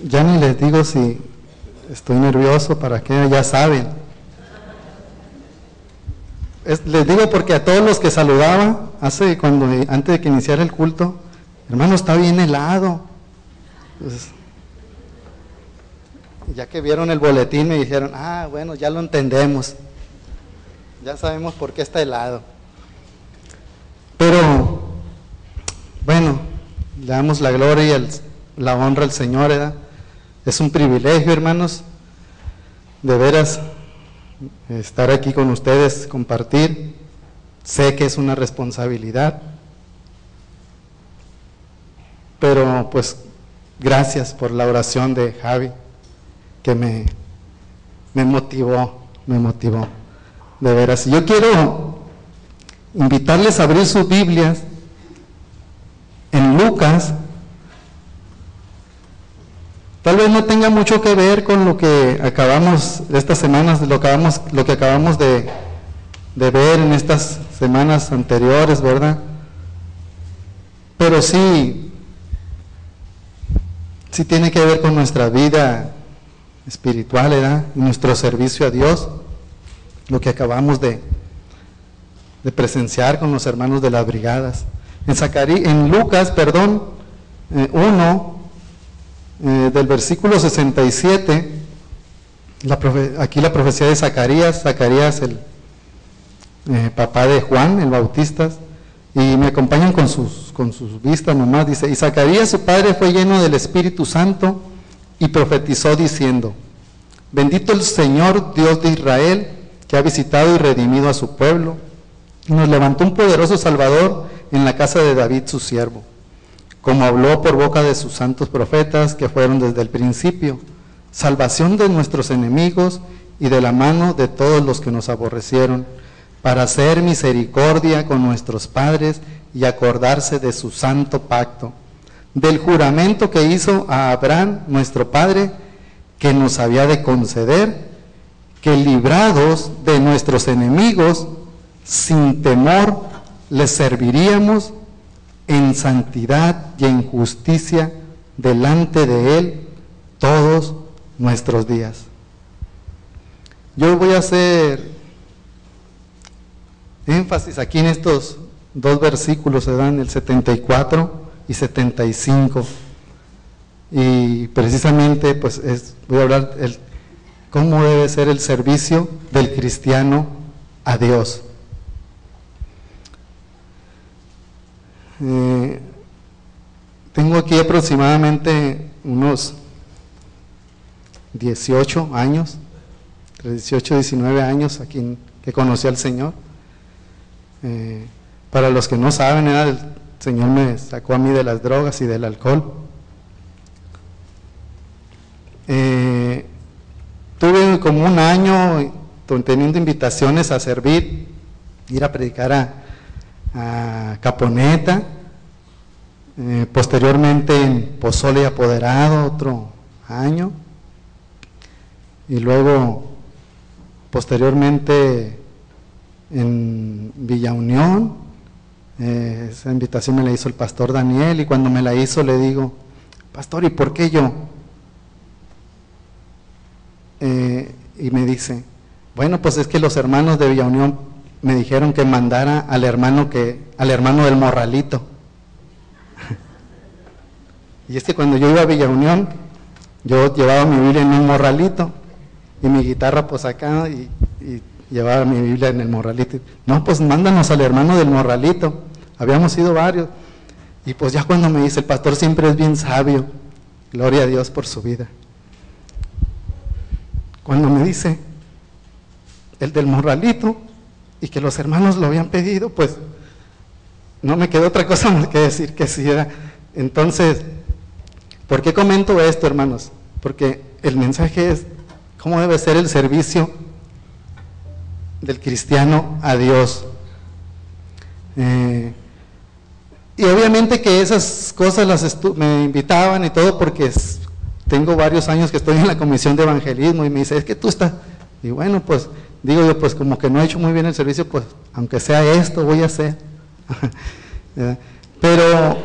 Ya ni les digo si estoy nervioso, para qué, ya saben. Les digo porque a todos los que saludaba antes de que iniciara el culto, hermano, está bien helado. Pues, ya que vieron el boletín me dijeron, bueno, ya lo entendemos, ya sabemos por qué está helado. Pero bueno, le damos la gloria y la honra al Señor, ¿verdad? Es un privilegio, hermanos, de veras estar aquí con ustedes, compartir. Sé que es una responsabilidad, pero pues gracias por la oración de Javi, que me motivó, de veras. Yo quiero invitarles a abrir sus Biblias en Lucas. Tal vez no tenga mucho que ver con lo que acabamos de estas semanas, lo que acabamos de ver en estas semanas anteriores, ¿verdad? Pero sí tiene que ver con nuestra vida espiritual, ¿verdad? Y nuestro servicio a Dios, lo que acabamos de presenciar con los hermanos de las brigadas. En Lucas, 1, del versículo 67, aquí la profecía de Zacarías, el papá de Juan el Bautista, y me acompañan con sus vistas nomás. Dice: y Zacarías su padre fue lleno del Espíritu Santo y profetizó diciendo: bendito el Señor Dios de Israel, que ha visitado y redimido a su pueblo, y nos levantó un poderoso Salvador en la casa de David su siervo, como habló por boca de sus santos profetas que fueron desde el principio, salvación de nuestros enemigos y de la mano de todos los que nos aborrecieron, para hacer misericordia con nuestros padres y acordarse de su santo pacto, del juramento que hizo a Abraham nuestro padre, que nos había de conceder, que librados de nuestros enemigos, sin temor, les serviríamos en santidad y en justicia delante de Él todos nuestros días. Yo voy a hacer énfasis aquí en estos dos versículos, se dan el 74 y 75, y precisamente pues voy a hablar cómo debe ser el servicio del cristiano a Dios. Tengo aquí aproximadamente unos 18 años, entre 18 y 19 años aquí que conocí al Señor. Para los que no saben, el Señor me sacó a mí de las drogas y del alcohol. Tuve como un año teniendo invitaciones a servir, ir a predicar a Caponeta, posteriormente en Pozole y Apoderado otro año, y luego posteriormente en Villa Unión. Esa invitación me la hizo el pastor Daniel, y cuando me la hizo le digo: pastor, ¿y por qué yo? Y me dice: bueno, pues es que los hermanos de Villa Unión me dijeron que mandara al hermano del Morralito. Y es que cuando yo iba a Villa Unión, yo llevaba mi Biblia en un morralito y mi guitarra pues acá, y llevaba mi Biblia en el morralito. No, pues mándanos al hermano del Morralito. Habíamos sido varios. Y pues ya cuando me dice, el pastor siempre es bien sabio, gloria a Dios por su vida. Cuando me dice el del Morralito y que los hermanos lo habían pedido, pues no me quedó otra cosa más que decir que sí era. Entonces, ¿por qué comento esto, hermanos? Porque el mensaje es cómo debe ser el servicio del cristiano a Dios. Y obviamente que esas cosas me invitaban y todo, porque tengo varios años que estoy en la comisión de evangelismo, y me dice, es que tú estás, y bueno, pues digo yo, pues como que no he hecho muy bien el servicio, pues aunque sea esto voy a hacer. Pero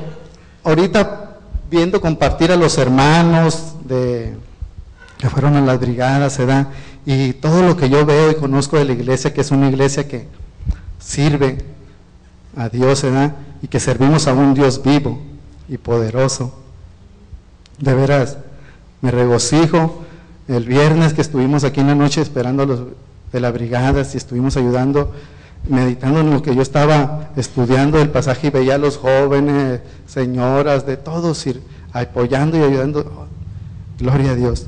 ahorita viendo compartir a los hermanos, que fueron a las brigadas, ¿verdad? Y todo lo que yo veo y conozco de la iglesia, que es una iglesia que sirve a Dios, ¿verdad? Y que servimos a un Dios vivo y poderoso. De veras, me regocijo. El viernes que estuvimos aquí en la noche esperando a los de las brigadas y estuvimos ayudando, meditando en lo que yo estaba estudiando el pasaje y veía a los jóvenes, señoras, de todos ir apoyando y ayudando. Gloria a Dios.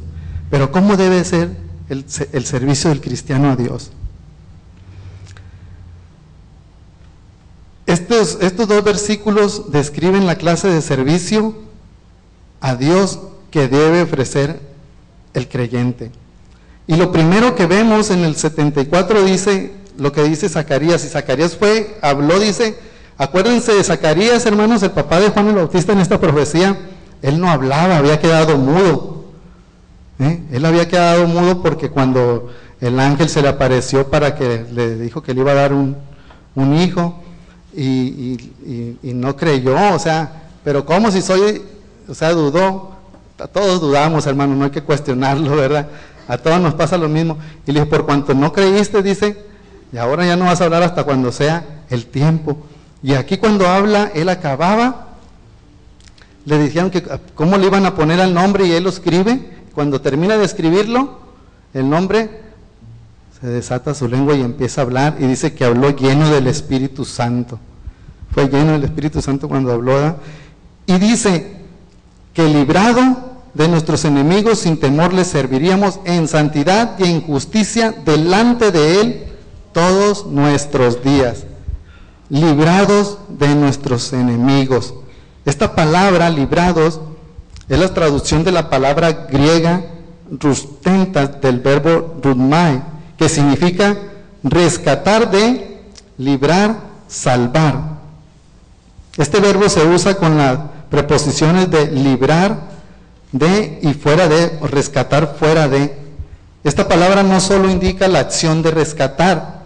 Pero ¿cómo debe ser el servicio del cristiano a Dios? Estos dos versículos describen la clase de servicio a Dios que debe ofrecer el creyente. Y lo primero que vemos en el 74 dice lo que dice Zacarías, y Zacarías habló, dice, acuérdense de Zacarías, hermanos, el papá de Juan el Bautista en esta profecía, él no hablaba, había quedado mudo. Él había quedado mudo porque cuando el ángel se le apareció para que le dijo que le iba a dar un hijo, y no creyó, o sea, pero ¿cómo si dudó? Todos dudamos, hermano, no hay que cuestionarlo, ¿verdad? A todos nos pasa lo mismo. Y le dijo, por cuanto no creíste, dice, y ahora ya no vas a hablar hasta cuando sea el tiempo. Y aquí cuando habla, él acababa, le dijeron que cómo le iban a poner al nombre y él lo escribe. Cuando termina de escribirlo, el nombre, se desata su lengua y empieza a hablar, y dice que habló lleno del Espíritu Santo. Fue lleno del Espíritu Santo cuando habló, ¿verdad? Y dice que librado de nuestros enemigos sin temor les serviríamos en santidad y en justicia delante de Él todos nuestros días. Librados de nuestros enemigos. Esta palabra, librados, es la traducción de la palabra griega rustentas del verbo rudmai, que significa rescatar de, librar, salvar. Este verbo se usa con las preposiciones de librar, de y fuera de, o rescatar fuera de. Esta palabra no solo indica la acción de rescatar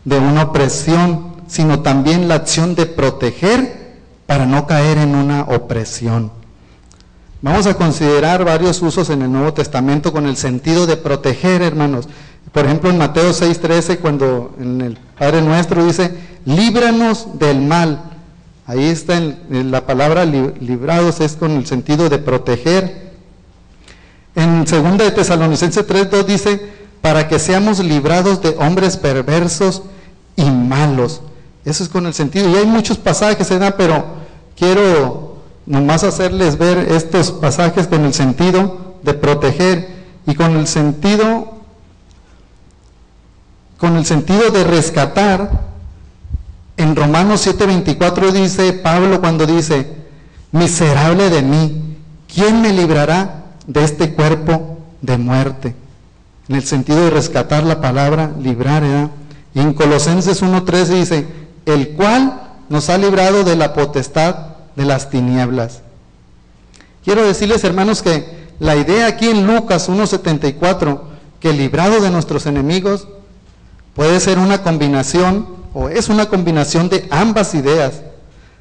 de una opresión, sino también la acción de proteger para no caer en una opresión. Vamos a considerar varios usos en el Nuevo Testamento con el sentido de proteger, hermanos. Por ejemplo, en Mateo 6:13, cuando en el Padre Nuestro dice, líbranos del mal. Ahí está en la palabra librados, es con el sentido de proteger. En 2 de Tesalonicenses 3:2 dice, para que seamos librados de hombres perversos y malos. Eso es con el sentido. Y hay muchos pasajes, ¿verdad? Pero quiero nomás hacerles ver estos pasajes con el sentido de proteger y con el sentido de rescatar. En Romanos 7:24 dice Pablo cuando dice, miserable de mí, ¿quién me librará de este cuerpo de muerte? En el sentido de rescatar la palabra, librar, ¿verdad? Y en Colosenses 1:13 dice, el cual nos ha librado de la potestad de las tinieblas. Quiero decirles, hermanos, que la idea aquí en Lucas 1:74, que librado de nuestros enemigos, puede ser una combinación, o es una combinación de ambas ideas.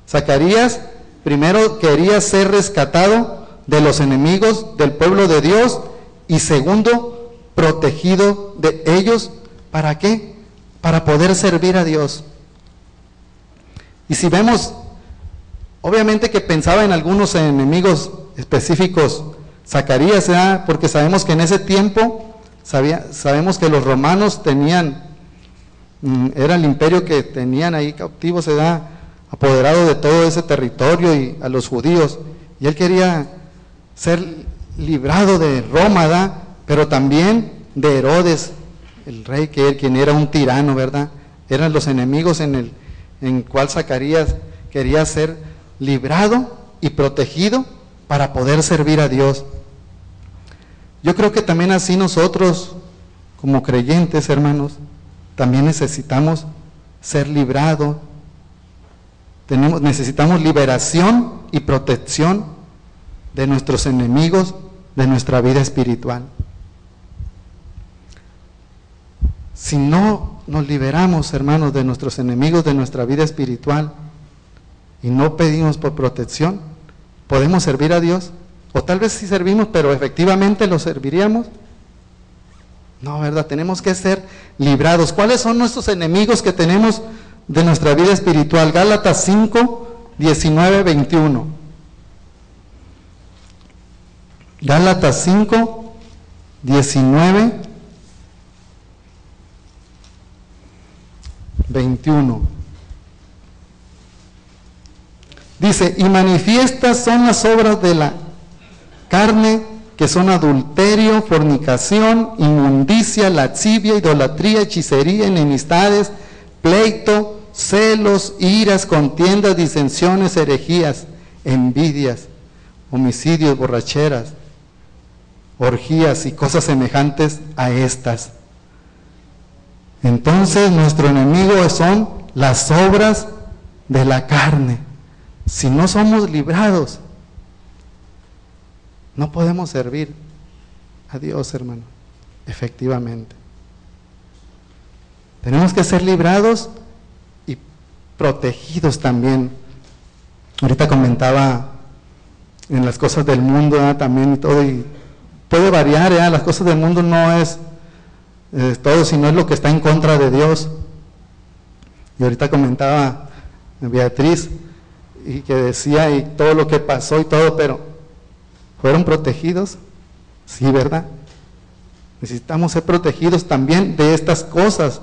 Zacarías primero quería ser rescatado de los enemigos del pueblo de Dios, y segundo, protegido de ellos. ¿Para qué? Para poder servir a Dios. Y si vemos, obviamente que pensaba en algunos enemigos específicos Zacarías, ¿verdad? Porque sabemos que en ese tiempo, sabemos que los romanos era el imperio que tenían ahí cautivos, ¿verdad? Apoderado de todo ese territorio y a los judíos. Y él quería ser librado de Roma, ¿verdad? Pero también de Herodes, el rey quien era un tirano, ¿verdad? Eran los enemigos en cual Zacarías quería ser librado y protegido para poder servir a Dios. Yo creo que también así nosotros, como creyentes, hermanos, también necesitamos ser librados. Necesitamos liberación y protección de nuestros enemigos, de nuestra vida espiritual. Si no nos liberamos, hermanos, de nuestros enemigos, de nuestra vida espiritual, y no pedimos por protección, ¿podemos servir a Dios? O tal vez sí servimos, pero efectivamente lo serviríamos. No, ¿verdad? Tenemos que ser librados. ¿Cuáles son nuestros enemigos que tenemos de nuestra vida espiritual? Gálatas 5, 19, 21. Gálatas 5, 19, 21. Dice, y manifiestas son las obras de la carne, que son adulterio, fornicación, inmundicia, lascivia, idolatría, hechicería, enemistades, pleito, celos, iras, contiendas, disensiones, herejías, envidias, homicidios, borracheras, orgías y cosas semejantes a estas. Entonces nuestro enemigo son las obras de la carne. Si no somos librados, no podemos servir a Dios, hermano, efectivamente. Tenemos que ser librados y protegidos también. Ahorita comentaba en las cosas del mundo también y todo, y puede variar, las cosas del mundo no es todo, sino es lo que está en contra de Dios. Y ahorita comentaba Beatriz, y que decía, y todo lo que pasó y todo, pero ¿fueron protegidos? Sí, ¿verdad? Necesitamos ser protegidos también de estas cosas,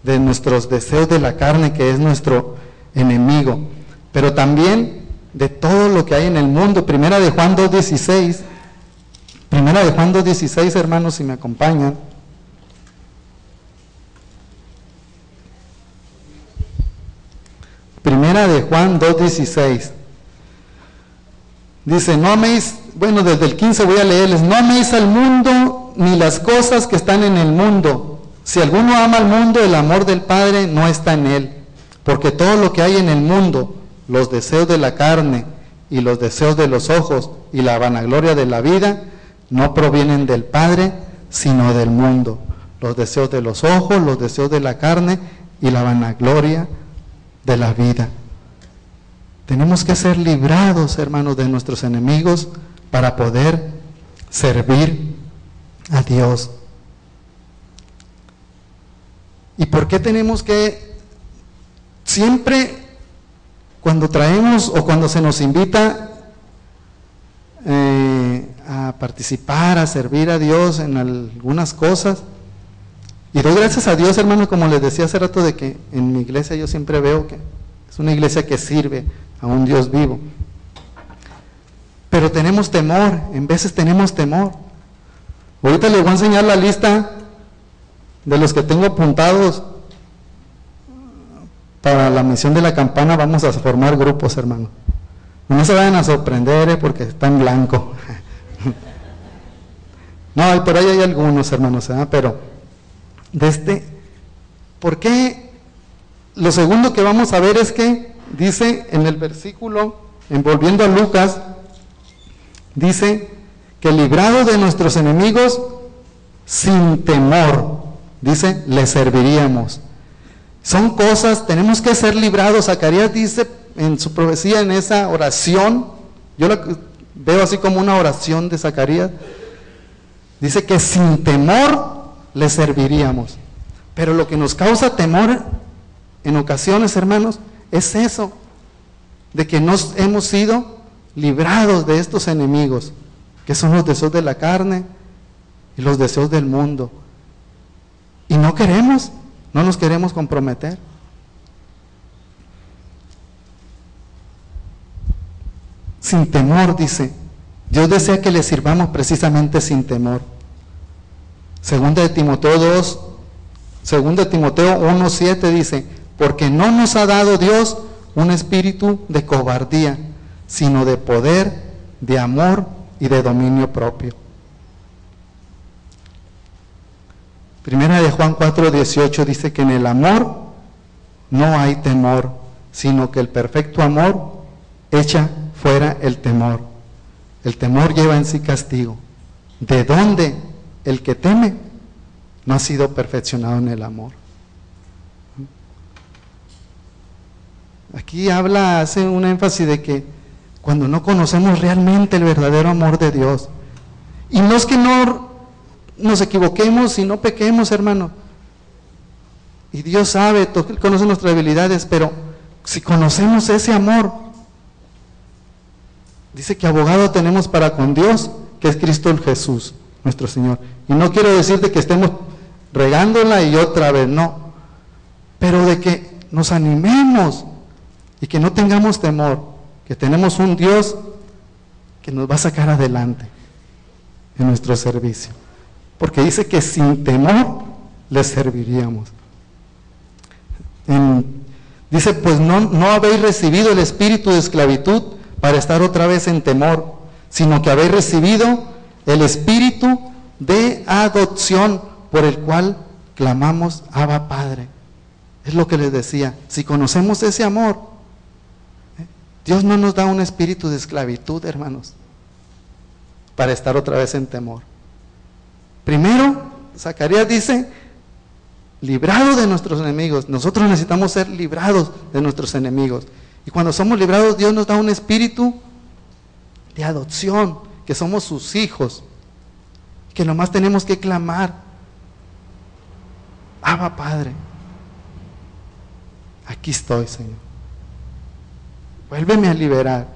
de nuestros deseos de la carne, que es nuestro enemigo, pero también de todo lo que hay en el mundo. Primera de Juan 2:16, Primera de Juan 2:16, hermanos, si me acompañan. Primera de Juan 2:16. Dice, no améis, bueno, desde el 15 voy a leerles, no améis al mundo ni las cosas que están en el mundo. Si alguno ama al mundo, el amor del Padre no está en él. Porque todo lo que hay en el mundo, los deseos de la carne y los deseos de los ojos y la vanagloria de la vida, no provienen del Padre, sino del mundo. Los deseos de los ojos, los deseos de la carne y la vanagloria de la vida. Tenemos que ser librados, hermanos, de nuestros enemigos para poder servir a Dios. ¿Y por qué tenemos que siempre, cuando traemos o cuando se nos invita a participar, a servir a Dios en algunas cosas? Y doy gracias a Dios, hermano, como les decía hace rato, de que en mi iglesia yo siempre veo que es una iglesia que sirve a un Dios vivo. Pero tenemos temor, en veces tenemos temor. Ahorita les voy a enseñar la lista de los que tengo apuntados para la misión de la campana. Vamos a formar grupos, hermano. No se vayan a sorprender, porque está en blanco. No, y por ahí hay algunos, hermanos, pero ¿por qué? Lo segundo que vamos a ver es que dice en el versículo, volviendo a Lucas, dice que librado de nuestros enemigos sin temor, dice, le serviríamos. Son cosas, tenemos que ser librados. Zacarías dice en su profecía, en esa oración, yo la veo así como una oración de Zacarías, dice que sin temor le serviríamos. Pero lo que nos causa temor en ocasiones, hermanos, es eso, de que nos hemos sido librados de estos enemigos, que son los deseos de la carne y los deseos del mundo. Y no nos queremos comprometer. Sin temor, dice. Dios desea que le sirvamos precisamente sin temor. Segunda de Timoteo 1:7 dice, porque no nos ha dado Dios un espíritu de cobardía, sino de poder, de amor y de dominio propio. Primera de Juan 4:18 dice que en el amor no hay temor, sino que el perfecto amor echa fuera el temor. El temor lleva en sí castigo. ¿De dónde el que teme no ha sido perfeccionado en el amor? Aquí hace un énfasis de que cuando no conocemos realmente el verdadero amor de Dios. Y no es que no nos equivoquemos y no pequemos, hermano. Y Dios sabe, conoce nuestras debilidades, pero si conocemos ese amor, dice que abogado tenemos para con Dios, que es Cristo Jesús, nuestro Señor. Y no quiero decir de que estemos regándola y otra vez, no. Pero de que nos animemos y que no tengamos temor, que tenemos un Dios que nos va a sacar adelante en nuestro servicio. Porque dice que sin temor le serviríamos. Dice, pues no habéis recibido el espíritu de esclavitud para estar otra vez en temor, sino que habéis recibido el espíritu de adopción por el cual clamamos Abba Padre. Es lo que les decía, si conocemos ese amor, Dios no nos da un espíritu de esclavitud, hermanos, para estar otra vez en temor. Primero, Zacarías dice, librado de nuestros enemigos. Nosotros necesitamos ser librados de nuestros enemigos. Y cuando somos librados, Dios nos da un espíritu de adopción, que somos sus hijos, que nomás tenemos que clamar, Abba Padre, aquí estoy, Señor, vuélveme a liberar.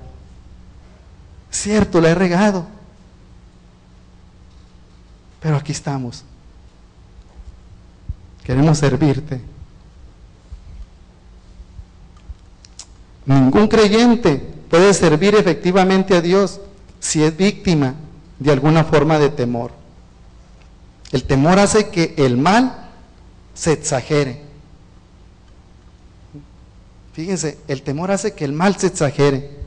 Cierto, la he regado, pero aquí estamos. Queremos servirte. Ningún creyente puede servir efectivamente a Dios si es víctima de alguna forma de temor. El temor hace que el mal se exagere. Fíjense, el temor hace que el mal se exagere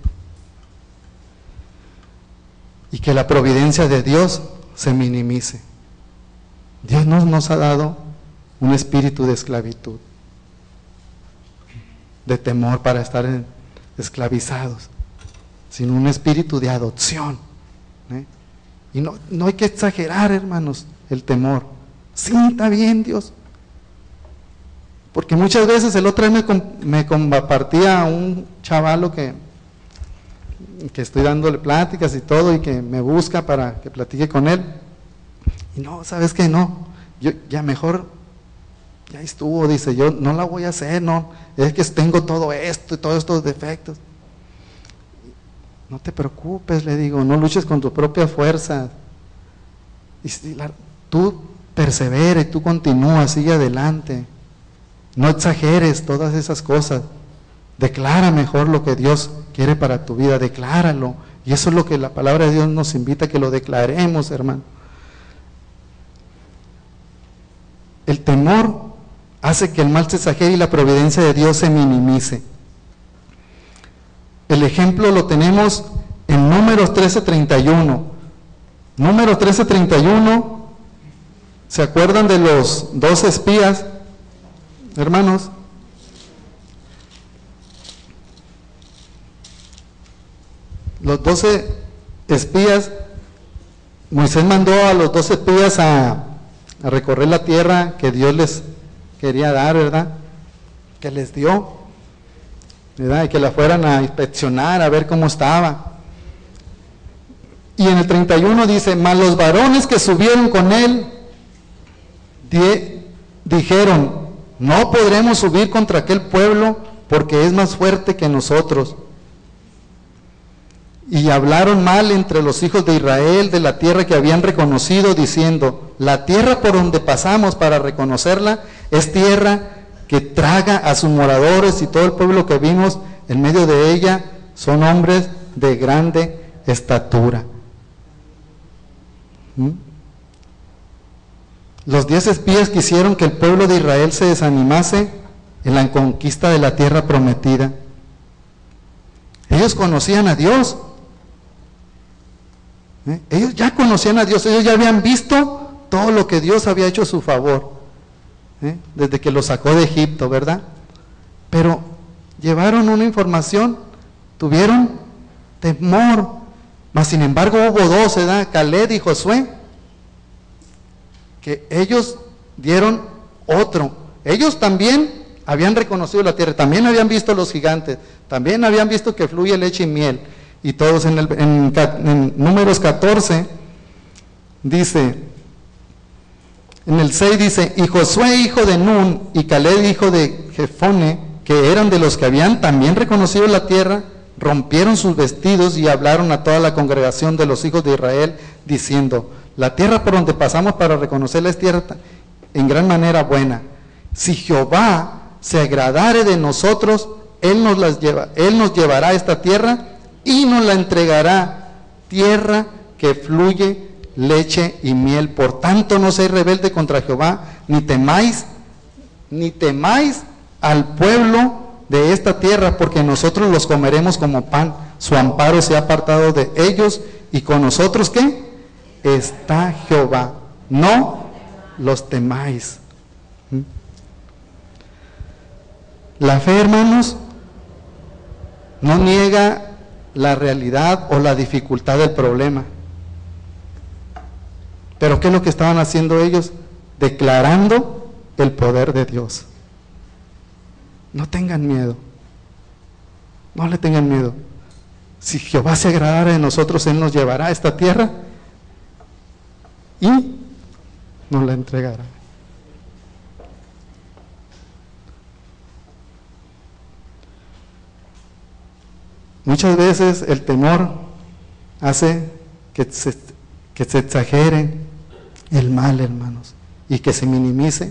y que la providencia de Dios se minimice. Dios no nos ha dado un espíritu de esclavitud, de temor para estar esclavizados, sino un espíritu de adopción. Y no hay que exagerar, hermanos, el temor. Sí, está bien, Dios. Porque muchas veces el otro día me compartía un chavalo que estoy dándole pláticas y todo, y que me busca para que platique con él. Y no, ¿sabes qué? No, yo ya mejor, ya estuvo, dice, yo no la voy a hacer, no, es que tengo todo esto y todos estos defectos. No te preocupes, le digo, no luches con tu propia fuerza. Y si tú persevera y tú continúas, sigue adelante. No exageres todas esas cosas. Declara mejor lo que Dios quiere para tu vida, decláralo. Y eso es lo que la palabra de Dios nos invita a que lo declaremos, hermano. El temor hace que el mal se exagere y la providencia de Dios se minimice. El ejemplo lo tenemos en Números 13:31. Números 13:31, ¿se acuerdan de los 12 espías, hermanos? Los 12 espías, Moisés mandó a los 12 espías a recorrer la tierra que Dios les quería dar, ¿verdad? Que les dio, ¿verdad? Y que la fueran a inspeccionar, a ver cómo estaba. Y en el 31 dice, mas los varones que subieron con él dijeron, no podremos subir contra aquel pueblo porque es más fuerte que nosotros. Y hablaron mal entre los hijos de Israel de la tierra que habían reconocido, diciendo, la tierra por donde pasamos para reconocerla es tierra que traga a sus moradores, y todo el pueblo que vimos en medio de ella son hombres de grande estatura. Los 10 espías quisieron que el pueblo de Israel se desanimase en la conquista de la tierra prometida. Ellos conocían a Dios. Ellos ya conocían a Dios, ellos ya habían visto todo lo que Dios había hecho a su favor, desde que los sacó de Egipto, ¿verdad? Pero llevaron una información, tuvieron temor, mas sin embargo hubo dos, ¿verdad? Caleb y Josué, que ellos dieron otro. Ellos también habían reconocido la tierra, también habían visto los gigantes, también habían visto que fluye leche y miel, Y todos en Números 14 dice, en el 6 dice, y Josué hijo de Nun y Caleb hijo de Jefone, que eran de los que habían también reconocido la tierra, rompieron sus vestidos y hablaron a toda la congregación de los hijos de Israel, diciendo, la tierra por donde pasamos para reconocerla es tierra en gran manera buena. Si Jehová se agradare de nosotros, Él nos llevará a esta tierra y nos la entregará, tierra que fluye leche y miel. Por tanto, no seáis rebelde contra Jehová, ni temáis al pueblo de esta tierra, porque nosotros los comeremos como pan. Su amparo se ha apartado de ellos, y con nosotros, ¿qué? Está Jehová. No los temáis. La fe, hermanos, no niega la realidad o la dificultad del problema. Pero ¿qué es lo que estaban haciendo ellos? Declarando el poder de Dios. No tengan miedo. No le tengan miedo. Si Jehová se agradara de nosotros, Él nos llevará a esta tierra y nos la entregará. Muchas veces el temor hace que se exagere el mal, hermanos, y que se minimice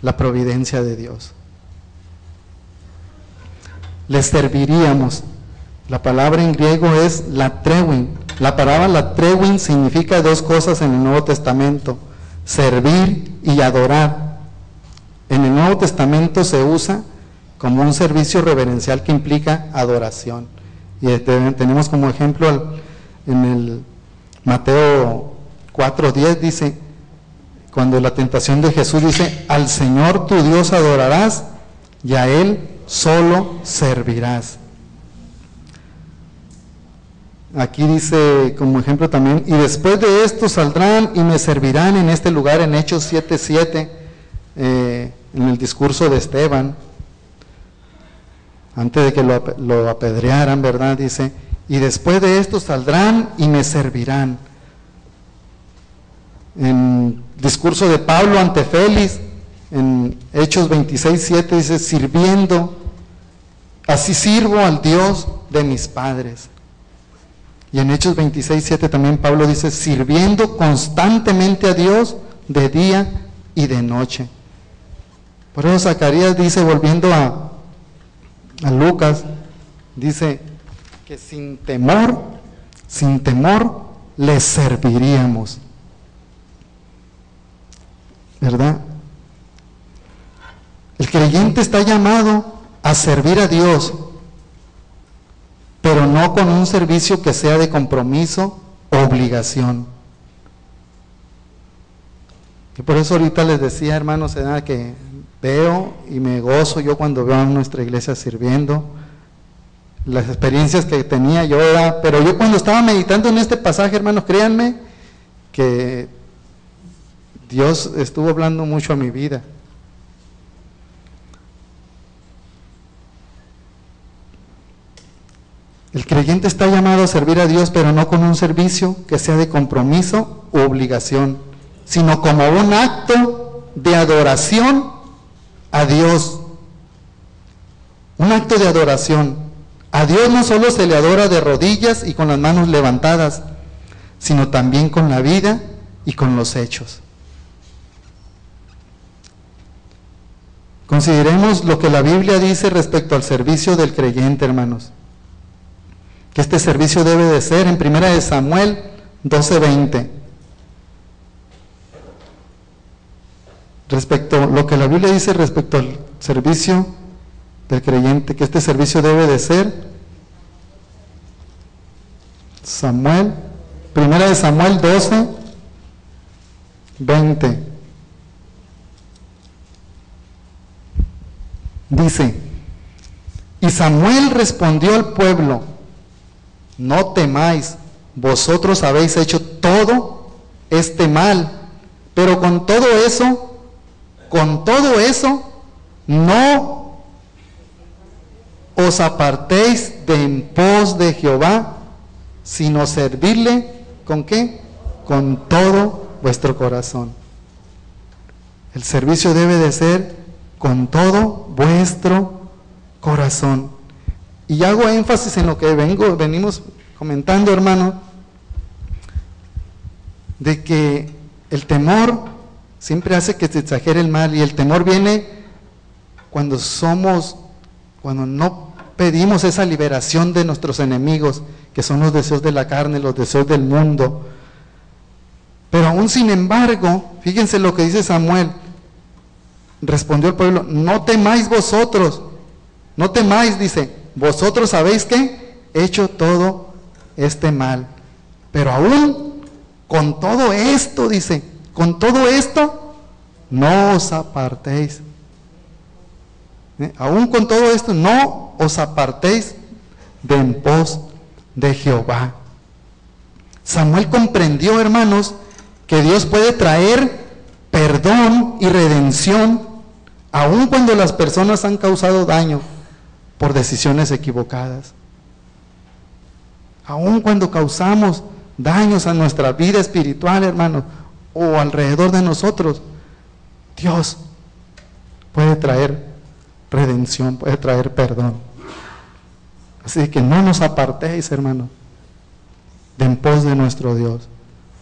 la providencia de Dios. Les serviríamos. La palabra en griego es latreuin. La palabra latreuin significa dos cosas en el Nuevo Testamento: servir y adorar. En el Nuevo Testamento se usa como un servicio reverencial que implica adoración. Y tenemos como ejemplo en el Mateo 4:10 dice, cuando la tentación de Jesús dice, al Señor tu Dios adorarás y a Él solo servirás. Aquí dice como ejemplo también, y después de esto saldrán y me servirán en este lugar, en Hechos 7:7, en el discurso de Esteban, antes de que lo apedrearan, ¿verdad? Dice, y después de esto saldrán y me servirán. En discurso de Pablo ante Félix, en Hechos 26:7 dice, sirviendo, así sirvo al Dios de mis padres. Y en Hechos 26:7 también Pablo dice, sirviendo constantemente a Dios de día y de noche. Por eso Zacarías dice, volviendo a Lucas, dice que sin temor les serviríamos. ¿Verdad? El creyente está llamado a servir a Dios, pero no con un servicio que sea de compromiso o obligación. Y por eso ahorita les decía, hermanos, que veo y me gozo yo cuando veo a nuestra iglesia sirviendo, las experiencias que tenía yo, pero yo cuando estaba meditando en este pasaje, hermanos, créanme que Dios estuvo hablando mucho a mi vida. El creyente está llamado a servir a Dios, pero no con un servicio que sea de compromiso u obligación, sino como un acto de adoración a Dios. Un acto de adoración. A Dios no solo se le adora de rodillas y con las manos levantadas, sino también con la vida y con los hechos. Consideremos lo que la Biblia dice respecto al servicio del creyente, hermanos. Que este servicio debe de ser en 1 Samuel 12:20. Respecto a lo que la Biblia dice respecto al servicio del creyente, que este servicio debe de ser 1 Samuel 12:20. Dice, y Samuel respondió al pueblo, no temáis, vosotros habéis hecho todo este mal, pero con todo eso, no os apartéis de en pos de Jehová, sino servirle, ¿con qué? Con todo vuestro corazón. El servicio debe de ser con todo vuestro corazón. Y hago énfasis en lo que venimos comentando, hermano, de que el temor siempre hace que se exagere el mal, y el temor viene cuando no pedimos esa liberación de nuestros enemigos, que son los deseos de la carne, los deseos del mundo. Pero aún sin embargo, fíjense lo que dice Samuel. Respondió el pueblo: no temáis vosotros, no temáis, dice, vosotros sabéis que he hecho todo este mal. Pero aún con todo esto, dice, con todo esto, no os apartéis. Aún con todo esto, no os apartéis de en pos de Jehová. Samuel comprendió, hermanos, que Dios puede traer perdón y redención aun cuando las personas han causado daño por decisiones equivocadas. Aun cuando causamos daños a nuestra vida espiritual, hermanos, o alrededor de nosotros, Dios puede traer redención, puede traer perdón. Así que no nos apartéis, hermanos, de en pos de nuestro Dios,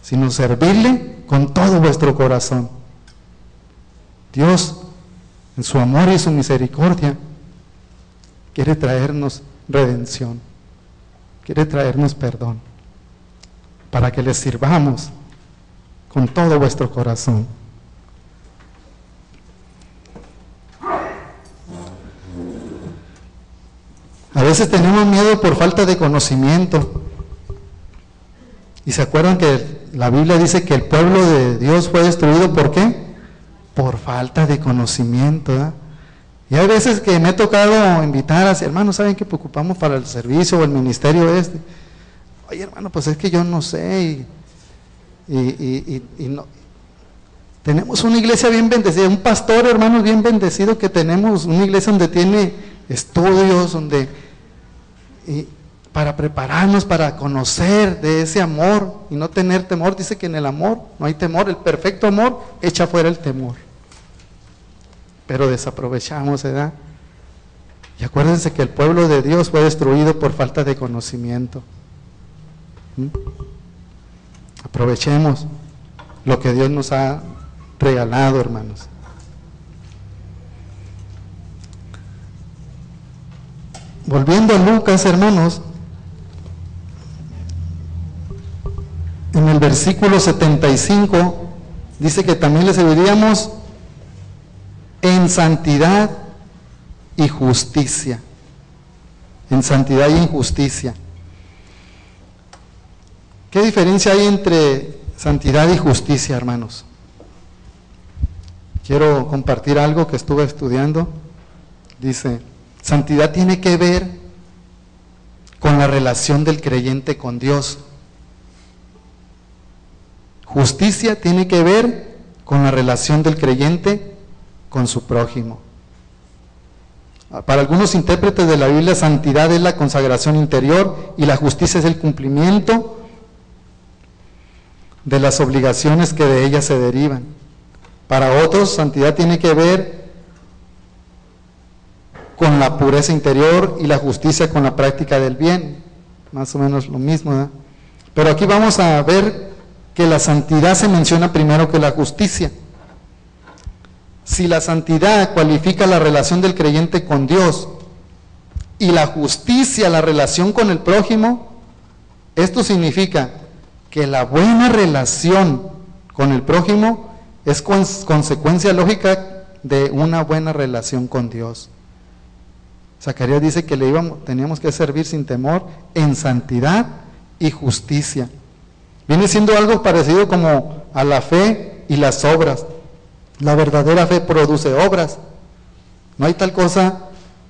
sino servirle con todo vuestro corazón. Dios, en su amor y su misericordia, quiere traernos redención, quiere traernos perdón, para que le sirvamos con todo vuestro corazón. A veces tenemos miedo por falta de conocimiento. Y se acuerdan que la Biblia dice que el pueblo de Dios fue destruido, ¿por qué? Por falta de conocimiento, ¿verdad? Y hay veces que me he tocado invitar a hermanos, ¿saben qué ocupamos para el servicio o el ministerio este? Oye, hermano, pues es que yo no sé, y no. Tenemos una iglesia bien bendecida, un pastor, hermanos, bien bendecido, que tenemos una iglesia donde tiene estudios, y para prepararnos, para conocer de ese amor y no tener temor. Dice que en el amor no hay temor, el perfecto amor echa fuera el temor. Pero desaprovechamos, ¿verdad? Y acuérdense que el pueblo de Dios fue destruido por falta de conocimiento. Aprovechemos lo que Dios nos ha regalado, hermanos. Volviendo a Lucas, hermanos, en el versículo 75 dice que también le serviríamos en santidad y justicia. En santidad y en justicia. ¿Qué diferencia hay entre santidad y justicia, hermanos? Quiero compartir algo que estuve estudiando. Dice: santidad tiene que ver con la relación del creyente con Dios. Justicia tiene que ver con la relación del creyente con su prójimo. Para algunos intérpretes de la Biblia, santidad es la consagración interior y la justicia es el cumplimiento de las obligaciones que de ella se derivan. Para otros, santidad tiene que ver con la pureza interior y la justicia con la práctica del bien. Más o menos lo mismo, ¿verdad? Pero aquí vamos a ver que la santidad se menciona primero que la justicia. Si la santidad cualifica la relación del creyente con Dios y la justicia la relación con el prójimo, esto significa que la buena relación con el prójimo es consecuencia lógica de una buena relación con Dios. Zacarías dice que teníamos que servir sin temor, en santidad y justicia. Viene siendo algo parecido como a la fe y las obras. La verdadera fe produce obras. No hay tal cosa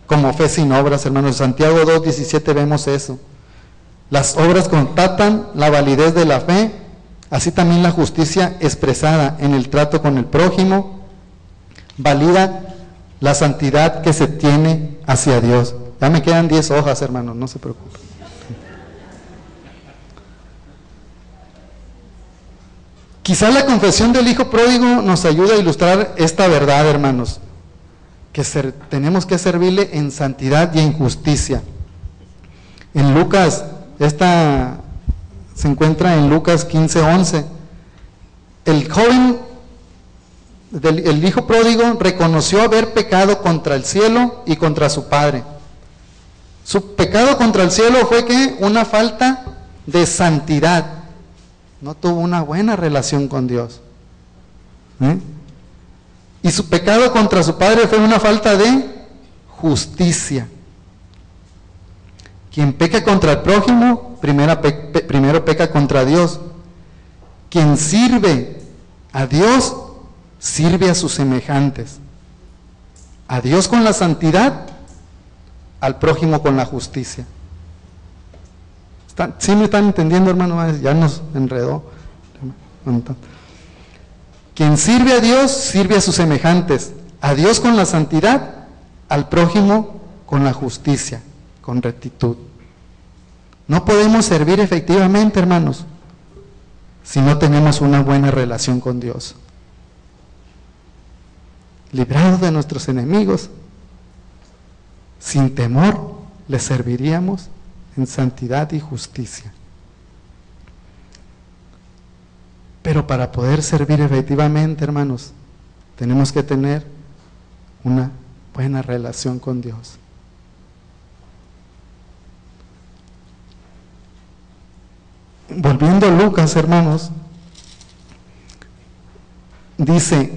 como fe sin obras, hermanos. En Santiago 2:17 vemos eso. Las obras constatan la validez de la fe, así también la justicia expresada en el trato con el prójimo valida la santidad que se tiene hacia Dios. Ya me quedan 10 hojas, hermanos, no se preocupen. Quizá la confesión del hijo pródigo nos ayuda a ilustrar esta verdad, hermanos, que tenemos que servirle en santidad y en justicia. En Lucas, esta se encuentra en Lucas 15:11. El joven, el hijo pródigo, reconoció haber pecado contra el cielo y contra su padre. Su pecado contra el cielo fue que una falta de santidad. No tuvo una buena relación con Dios. Y su pecado contra su padre fue una falta de justicia. Quien peca contra el prójimo, primero peca contra Dios. Quien sirve a Dios, sirve a sus semejantes. A Dios con la santidad, al prójimo con la justicia. ¿Sí me están entendiendo, hermano? Ya nos enredó. Quien sirve a Dios, sirve a sus semejantes. A Dios con la santidad, al prójimo con la justicia, con rectitud. No podemos servir efectivamente, hermanos, si no tenemos una buena relación con Dios. Librados de nuestros enemigos, sin temor, les serviríamos en santidad y justicia. Pero para poder servir efectivamente, hermanos, tenemos que tener una buena relación con Dios. Volviendo a Lucas, hermanos, dice: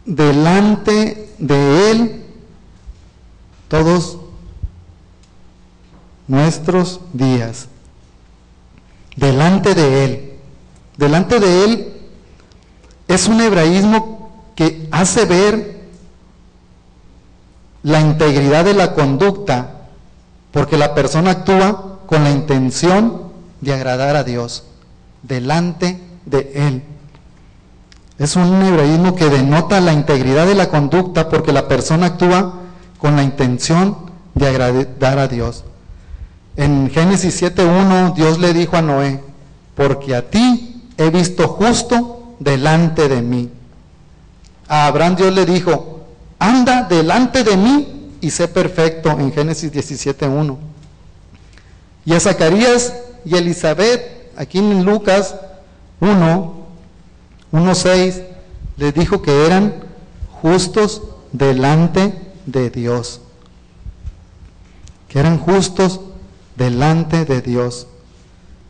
delante de Él todos nuestros días. Delante de Él. Delante de Él es un hebraísmo que hace ver la integridad de la conducta, porque la persona actúa con la intención de agradar a Dios. Delante de Él. Es un hebraísmo que denota la integridad de la conducta, porque la persona actúa con la intención de agradar a Dios. En Génesis 7:1, Dios le dijo a Noé: porque a ti he visto justo delante de mí. A Abraham Dios le dijo: anda delante de mí y sé perfecto, en Génesis 17:1. Y a Zacarías y Elizabeth, aquí en Lucas 1:6, les dijo que eran justos delante de Dios. Que eran justos delante de Dios.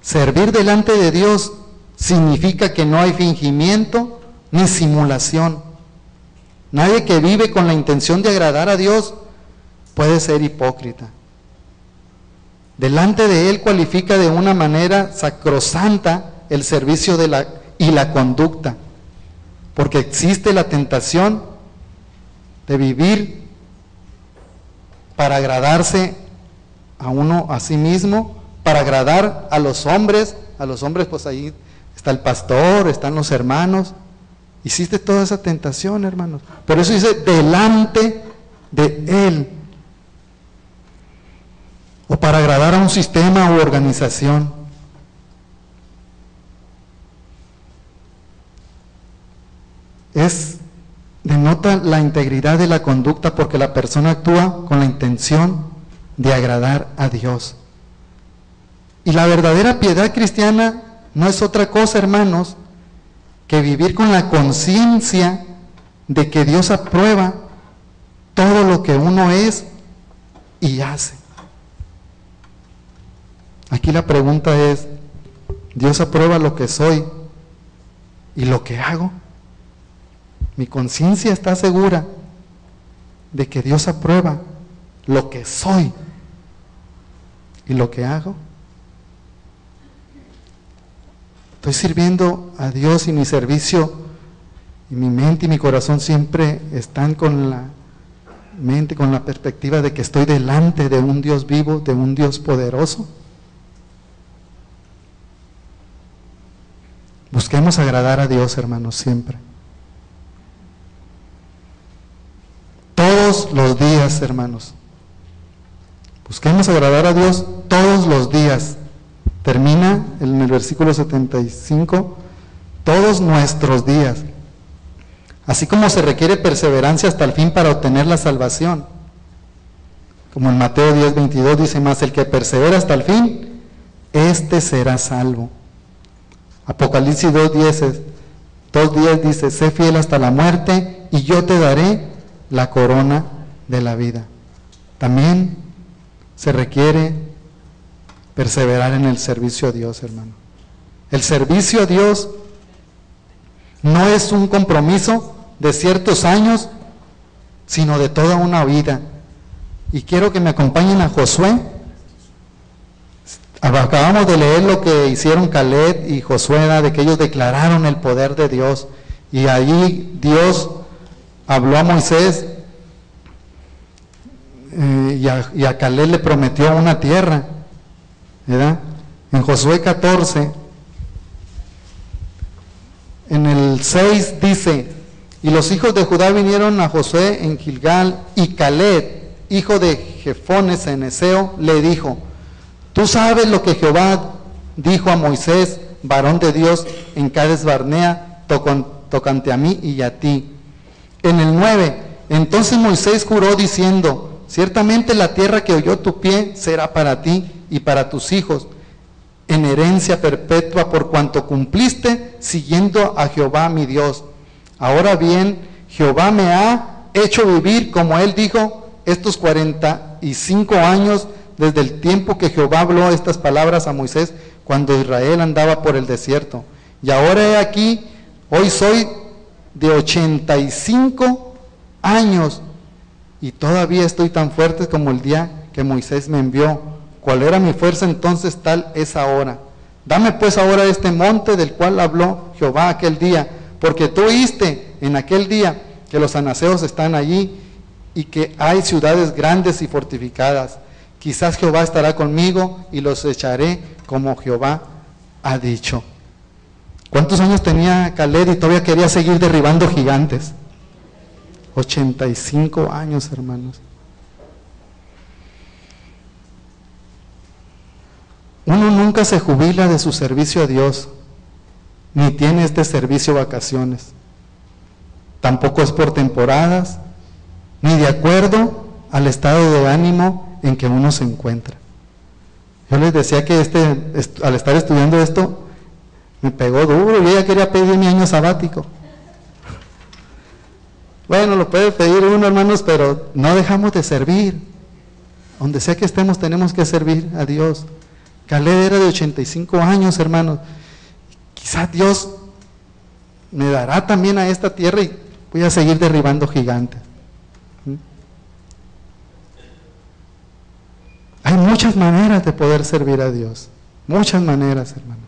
Servir delante de Dios significa que no hay fingimiento ni simulación. Nadie que vive con la intención de agradar a Dios puede ser hipócrita. Delante de Él cualifica de una manera sacrosanta el servicio y la conducta, porque existe la tentación de vivir para agradarse a uno, a sí mismo, para agradar a los hombres. A los hombres, pues ahí está el pastor, están los hermanos. Hiciste toda esa tentación, hermanos. Pero eso dice delante de Él. O para agradar a un sistema u organización. Denota la integridad de la conducta, porque la persona actúa con la intención de agradar a Dios. Y la verdadera piedad cristiana no es otra cosa, hermanos, que vivir con la conciencia de que Dios aprueba todo lo que uno es y hace. Aquí la pregunta es: ¿Dios aprueba lo que soy y lo que hago? Mi conciencia está segura de que Dios aprueba lo que soy y lo que hago. Estoy sirviendo a Dios y mi servicio y mi mente y mi corazón siempre están con la mente, con la perspectiva de que estoy delante de un Dios vivo, de un Dios poderoso. Busquemos agradar a Dios, hermanos, siempre. Todo todos los días, hermanos. Busquemos agradar a Dios todos los días. Termina en el versículo 75, todos nuestros días. Así como se requiere perseverancia hasta el fin para obtener la salvación. Como en Mateo 10:22 dice, más el que persevera hasta el fin, éste será salvo. Apocalipsis 2:10 dice, sé fiel hasta la muerte y yo te daré la corona de la vida. También se requiere perseverar en el servicio a Dios, hermano. El servicio a Dios no es un compromiso de ciertos años, sino de toda una vida. Y quiero que me acompañen a Josué. Acabamos de leer lo que hicieron Caleb y Josué, de que ellos declararon el poder de Dios. Y allí Dios habló a Moisés y a Caleb le prometió una tierra, ¿verdad? En Josué 14, en el 6 dice, y los hijos de Judá vinieron a Josué en Gilgal, y Caleb, hijo de Jefones en Eseo, le dijo, tú sabes lo que Jehová dijo a Moisés, varón de Dios, en Cades Barnea, tocante a mí y a ti. En el 9, entonces Moisés juró diciendo, ciertamente la tierra que oyó tu pie será para ti y para tus hijos, en herencia perpetua por cuanto cumpliste siguiendo a Jehová mi Dios. Ahora bien, Jehová me ha hecho vivir, como él dijo, estos 45 años desde el tiempo que Jehová habló estas palabras a Moisés cuando Israel andaba por el desierto. Y ahora he aquí, hoy soy de 85 años y todavía estoy tan fuerte como el día que Moisés me envió. ¿Cuál era mi fuerza entonces? Tal es ahora. Dame pues ahora este monte del cual habló Jehová aquel día, porque tú oíste en aquel día que los anaseos están allí y que hay ciudades grandes y fortificadas. Quizás Jehová estará conmigo y los echaré como Jehová ha dicho. ¿Cuántos años tenía Caleb y todavía quería seguir derribando gigantes? 85 años, hermanos. Uno nunca se jubila de su servicio a Dios, ni tiene este servicio vacaciones. Tampoco es por temporadas, ni de acuerdo al estado de ánimo en que uno se encuentra. Yo les decía que al estar estudiando esto, me pegó duro, yo ya quería pedir mi año sabático. Bueno, lo puede pedir uno, hermanos, pero no dejamos de servir. Donde sea que estemos, tenemos que servir a Dios. Caleb era de 85 años, hermanos. Quizás Dios me dará también a esta tierra y voy a seguir derribando gigantes. Hay muchas maneras de poder servir a Dios. Muchas maneras, hermano.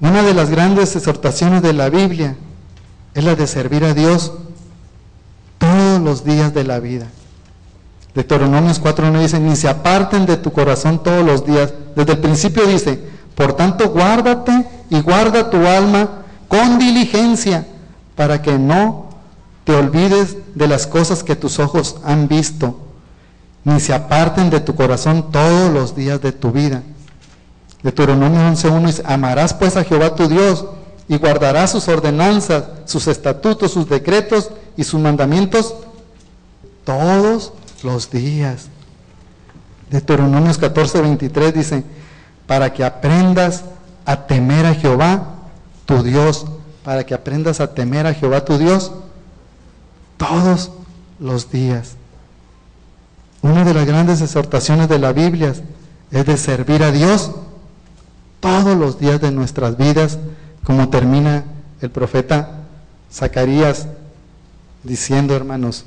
Una de las grandes exhortaciones de la Biblia es la de servir a Dios todos los días de la vida. Deuteronomios 4:1 dice, ni se aparten de tu corazón todos los días. Desde el principio dice, por tanto guárdate y guarda tu alma con diligencia para que no te olvides de las cosas que tus ojos han visto, ni se aparten de tu corazón todos los días de tu vida. Deuteronomio 11:1 dice, amarás pues a Jehová tu Dios y guardarás sus ordenanzas, sus estatutos, sus decretos y sus mandamientos todos los días. Deuteronomios 14:23 dice, para que aprendas a temer a Jehová tu Dios, para que aprendas a temer a Jehová tu Dios todos los días. Una de las grandes exhortaciones de la Biblia es de servir a Dios todos los días de nuestras vidas, como termina el profeta Zacarías diciendo, hermanos,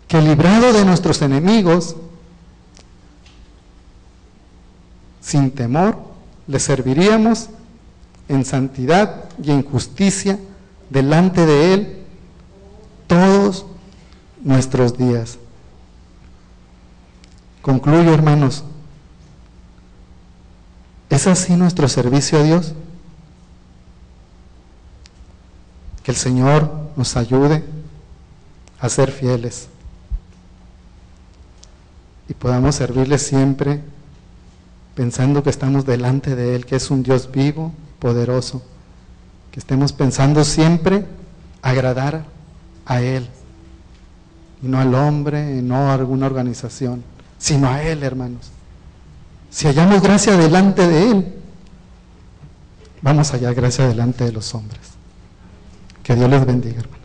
que librado de nuestros enemigos, sin temor, le serviríamos en santidad y en justicia delante de Él todos nuestros días. Concluyo, hermanos, ¿es así nuestro servicio a Dios? Que el Señor nos ayude a ser fieles y podamos servirle siempre pensando que estamos delante de Él, que es un Dios vivo, poderoso, que estemos pensando siempre agradar a Él y no al hombre, y no a alguna organización, sino a Él, hermanos. Si hallamos gracia delante de Él, vamos a hallar gracia delante de los hombres. Que Dios les bendiga, hermanos.